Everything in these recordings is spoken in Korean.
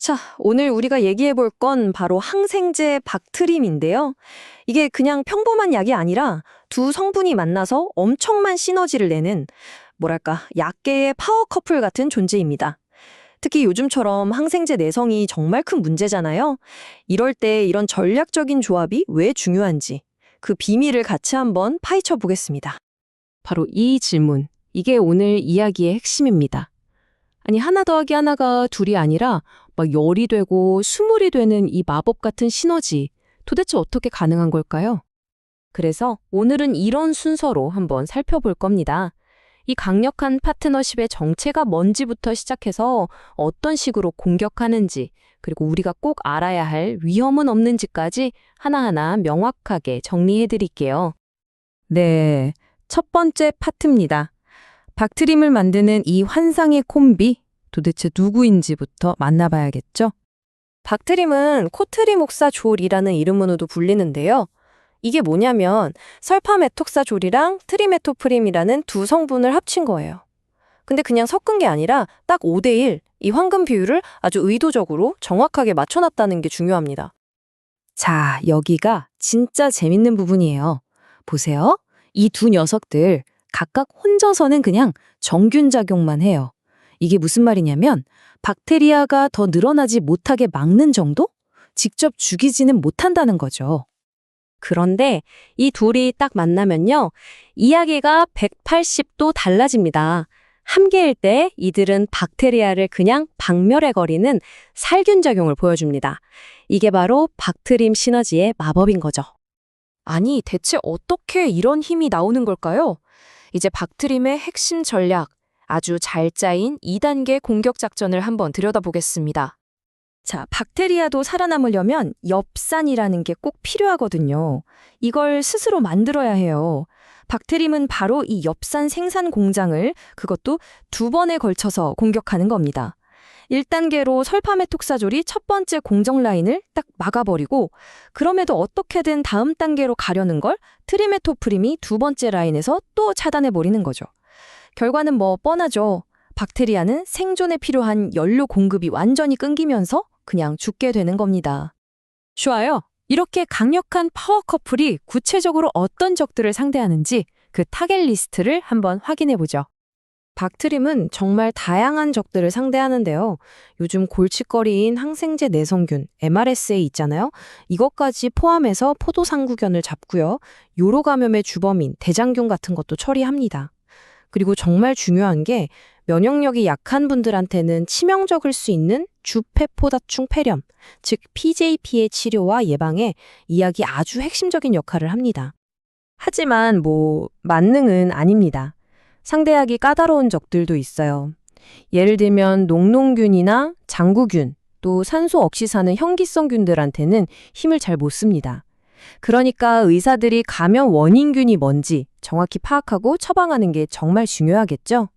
자, 오늘 우리가 얘기해 볼 건 바로 항생제 박트림인데요. 이게 그냥 평범한 약이 아니라 두 성분이 만나서 엄청난 시너지를 내는, 뭐랄까, 약계의 파워 커플 같은 존재입니다. 특히 요즘처럼 항생제 내성이 정말 큰 문제잖아요. 이럴 때 이런 전략적인 조합이 왜 중요한지, 그 비밀을 같이 한번 파헤쳐 보겠습니다. 바로 이 질문, 이게 오늘 이야기의 핵심입니다. 아니, 하나 더하기 하나가 둘이 아니라 막 열이 되고 스물이 되는 이 마법 같은 시너지, 도대체 어떻게 가능한 걸까요? 그래서 오늘은 이런 순서로 한번 살펴볼 겁니다. 이 강력한 파트너십의 정체가 뭔지부터 시작해서 어떤 식으로 공격하는지, 그리고 우리가 꼭 알아야 할 위험은 없는지까지 하나하나 명확하게 정리해 드릴게요. 네, 첫 번째 파트입니다. 박트림을 만드는 이 환상의 콤비, 도대체 누구인지부터 만나봐야겠죠? 박트림은 코트리목사졸이라는 이름으로도 불리는데요. 이게 뭐냐면 설파메톡사졸이랑 트리메토프림이라는 두 성분을 합친 거예요. 근데 그냥 섞은 게 아니라 딱 5대1, 이 황금 비율을 아주 의도적으로 정확하게 맞춰놨다는 게 중요합니다. 자, 여기가 진짜 재밌는 부분이에요. 보세요. 이 두 녀석들 각각 혼자서는 그냥 정균 작용만 해요. 이게 무슨 말이냐면 박테리아가 더 늘어나지 못하게 막는 정도? 직접 죽이지는 못한다는 거죠. 그런데 이 둘이 딱 만나면요, 이야기가 180도 달라집니다. 함께일 때 이들은 박테리아를 그냥 박멸해버리는 살균 작용을 보여줍니다. 이게 바로 박트림 시너지의 마법인 거죠. 아니, 대체 어떻게 이런 힘이 나오는 걸까요? 이제 박트림의 핵심 전략, 아주 잘 짜인 2단계 공격 작전을 한번 들여다보겠습니다. 자, 박테리아도 살아남으려면 엽산이라는 게 꼭 필요하거든요. 이걸 스스로 만들어야 해요. 박트림은 바로 이 엽산 생산 공장을 그것도 2번에 걸쳐서 공격하는 겁니다. 1단계로 설파메톡사졸이 첫 번째 공정 라인을 딱 막아버리고, 그럼에도 어떻게든 다음 단계로 가려는 걸 트리메토프림이 두 번째 라인에서 또 차단해버리는 거죠. 결과는 뭐 뻔하죠. 박테리아는 생존에 필요한 연료 공급이 완전히 끊기면서 그냥 죽게 되는 겁니다. 좋아요. 이렇게 강력한 파워 커플이 구체적으로 어떤 적들을 상대하는지 그 타겟 리스트를 한번 확인해 보죠. 박트림은 정말 다양한 적들을 상대하는데요. 요즘 골칫거리인 항생제 내성균, MRSA 있잖아요. 이것까지 포함해서 포도상구균을 잡고요. 요로 감염의 주범인 대장균 같은 것도 처리합니다. 그리고 정말 중요한 게 면역력이 약한 분들한테는 치명적일 수 있는 주페포다충 폐렴, 즉 PJP의 치료와 예방에 이 약이 아주 핵심적인 역할을 합니다. 하지만 만능은 아닙니다. 상대하기 까다로운 적들도 있어요. 예를 들면 녹농균이나 장구균, 또 산소 없이 사는 현기성균들한테는 힘을 잘 못 씁니다. 그러니까 의사들이 감염 원인균이 뭔지 정확히 파악하고 처방하는 게 정말 중요하겠죠?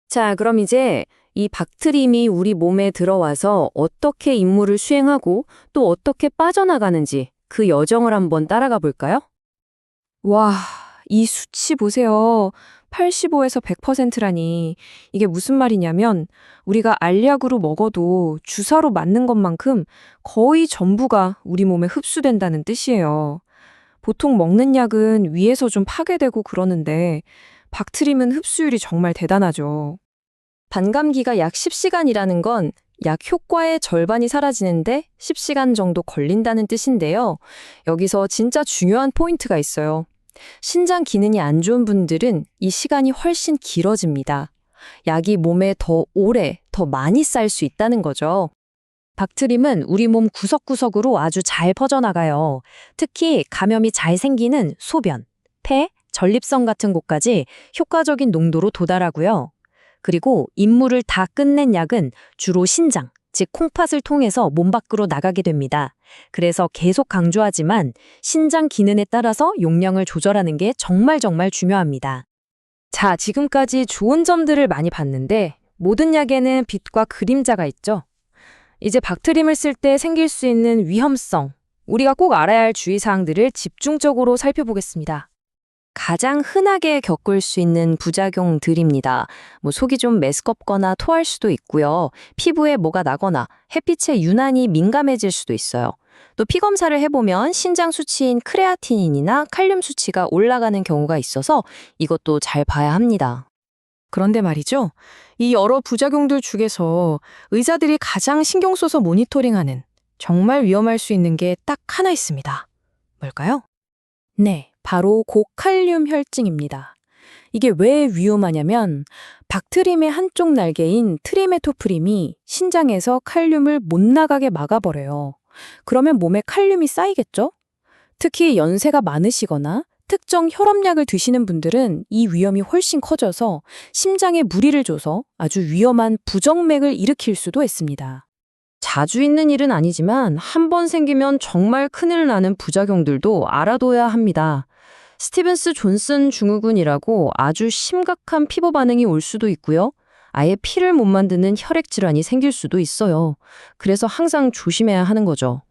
자, 그럼 이제 이 박트림이 우리 몸에 들어와서 어떻게 임무를 수행하고 또 어떻게 빠져나가는지 그 여정을 한번 따라가 볼까요? 와, 이 수치 보세요. 85에서 100%라니. 이게 무슨 말이냐면 우리가 알약으로 먹어도 주사로 맞는 것만큼 거의 전부가 우리 몸에 흡수된다는 뜻이에요. 보통 먹는 약은 위에서 좀 파괴되고 그러는데 박트림은 흡수율이 정말 대단하죠. 반감기가 약 10시간이라는 건 약 효과의 절반이 사라지는데 10시간 정도 걸린다는 뜻인데요. 여기서 진짜 중요한 포인트가 있어요. 신장 기능이 안 좋은 분들은 이 시간이 훨씬 길어집니다. 약이 몸에 더 오래, 더 많이 쌓일 수 있다는 거죠. 박트림은 우리 몸 구석구석으로 아주 잘 퍼져나가요. 특히 감염이 잘 생기는 소변, 폐, 전립선 같은 곳까지 효과적인 농도로 도달하고요. 그리고 임무를 다 끝낸 약은 주로 신장, 즉 콩팥을 통해서 몸 밖으로 나가게 됩니다. 그래서 계속 강조하지만 신장 기능에 따라서 용량을 조절하는 게 정말 중요합니다. 자, 지금까지 좋은 점들을 많이 봤는데 모든 약에는 빛과 그림자가 있죠. 이제 박트림을 쓸 때 생길 수 있는 위험성, 우리가 꼭 알아야 할 주의사항들을 집중적으로 살펴보겠습니다. 가장 흔하게 겪을 수 있는 부작용들입니다. 속이 좀 메스껍거나 토할 수도 있고요. 피부에 뭐가 나거나 햇빛에 유난히 민감해질 수도 있어요. 또 피 검사를 해보면 신장 수치인 크레아티닌이나 칼륨 수치가 올라가는 경우가 있어서 이것도 잘 봐야 합니다. 그런데 말이죠. 이 여러 부작용들 중에서 의사들이 가장 신경 써서 모니터링하는 정말 위험할 수 있는 게 딱 하나 있습니다. 뭘까요? 네, 바로 고칼륨 혈증입니다. 이게 왜 위험하냐면 박트림의 한쪽 날개인 트리메토프림이 신장에서 칼륨을 못 나가게 막아버려요. 그러면 몸에 칼륨이 쌓이겠죠? 특히 연세가 많으시거나 특정 혈압약을 드시는 분들은 이 위험이 훨씬 커져서 심장에 무리를 줘서 아주 위험한 부정맥을 일으킬 수도 있습니다. 자주 있는 일은 아니지만 한 번 생기면 정말 큰일 나는 부작용들도 알아둬야 합니다. 스티븐스 존슨 증후군이라고 아주 심각한 피부 반응이 올 수도 있고요. 아예 피를 못 만드는 혈액 질환이 생길 수도 있어요. 그래서 항상 조심해야 하는 거죠.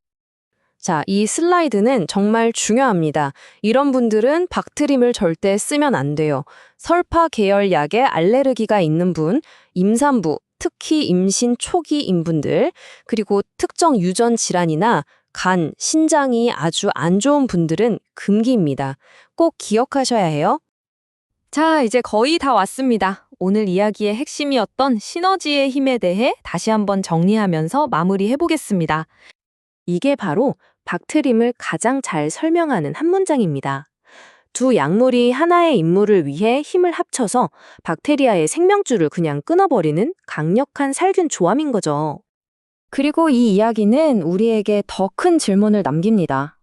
자, 이 슬라이드는 정말 중요합니다. 이런 분들은 박트림을 절대 쓰면 안 돼요. 설파 계열 약에 알레르기가 있는 분, 임산부, 특히 임신 초기인 분들, 그리고 특정 유전 질환이나 간, 신장이 아주 안 좋은 분들은 금기입니다. 꼭 기억하셔야 해요. 자, 이제 거의 다 왔습니다. 오늘 이야기의 핵심이었던 시너지의 힘에 대해 다시 한번 정리하면서 마무리해 보겠습니다. 이게 바로 박트림을 가장 잘 설명하는 한 문장입니다. 두 약물이 하나의 임무를 위해 힘을 합쳐서 박테리아의 생명줄을 그냥 끊어버리는 강력한 살균 조합인 거죠. 그리고 이 이야기는 우리에게 더 큰 질문을 남깁니다.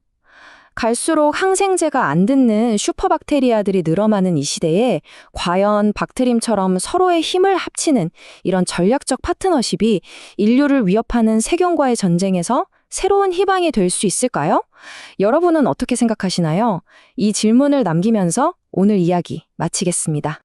갈수록 항생제가 안 듣는 슈퍼박테리아들이 늘어나는 이 시대에 과연 박트림처럼 서로의 힘을 합치는 이런 전략적 파트너십이 인류를 위협하는 세균과의 전쟁에서 새로운 희망이 될 수 있을까요? 여러분은 어떻게 생각하시나요? 이 질문을 남기면서 오늘 이야기 마치겠습니다.